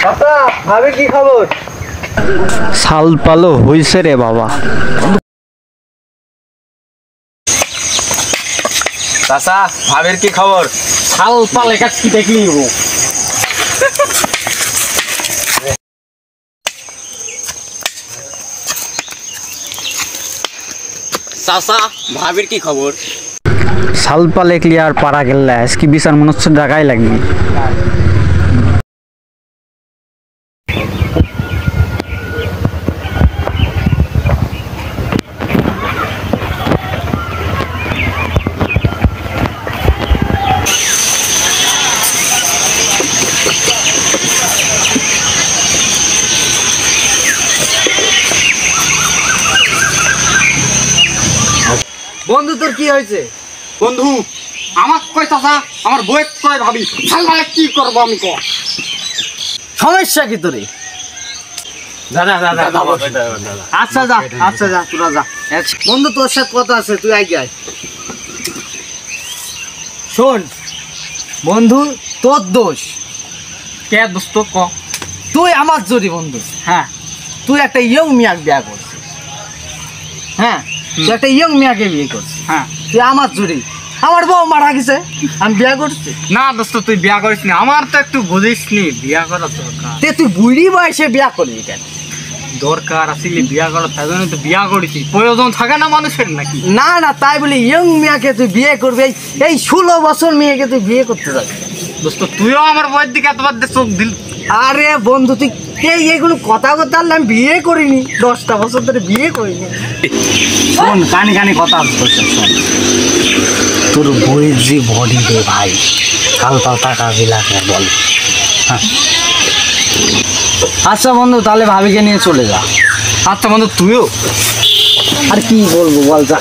চাচা ভাবি কি খবর? সাল পালো হইছে রে বাবা। চাচা ভাবির কি খবর? সাল পালে কাছি দেখলি চাচা ভাবির কি খবর? সাল পালে ক্লিয়ার পারা গেলে আজকে বিচার মনুষ্য জায়গায় লাগবে। বন্ধু তোর কি হয়েছে? বন্ধু আমার কয় চাচা আমার বই কয় ভাবি সাল পালে কি করবো আমি কয় সমস্যা কি তোরে? আচ্ছা যা, আচ্ছা যা, তোরা যা। বন্ধু তোর সাথে কথা আছে, তুই আগে আয়। শোন বন্ধু, তোর দোষ। কে দোস্ত ক? তুই আমার জড়ি বন্ধু। হ্যাঁ তুই একটা ইয়ং মিয়াকে বিয়ে করছিস। হ্যাঁ, তুই একটা ইয়ং মিয়াকে বিয়ে করছিস। হ্যাঁ তুই আমার জড়ি, আমার বউ মারা গেছে, আমি বিয়ে করছি। না দোস্ত তুই বিয়া করিস নি, আমার তো একটু বুঝিস নি বিয়া করা দরকার। তুই বুড়ি বয়সে বিয়ে করবি কেন? দরকার আসলে বিয়া করা, তাই জন্য তো বিয়া করেছি। প্রয়োজন থাকে না মানুষের নাকি? না না, তাই বলি ইয়ং মিয়াকে তুই বিয়ে করবি? এই 16 বছর মেয়েকে তুই বিয়ে করতে যাবি? দোস্ত তুইও আমার বইয়ের দিকে এতবার চোখ দিল। আরে বন্ধু, তুই এইগুলো কথা কথা আমি বিয়ে করিনি, 10টা বছর ধরে বিয়ে করিনি। শোন কানি কানি কথা বলছে, শোন তোর বইয়ের যে বডি রে ভাই, কাল পাল টাকা বিলাকে বল। হ্যাঁ আচ্ছা বন্ধু, তাহলে ভাবিকে নিয়ে চলে যা। আচ্ছা বন্ধু তুইও। আর কি বলবো বল, যা।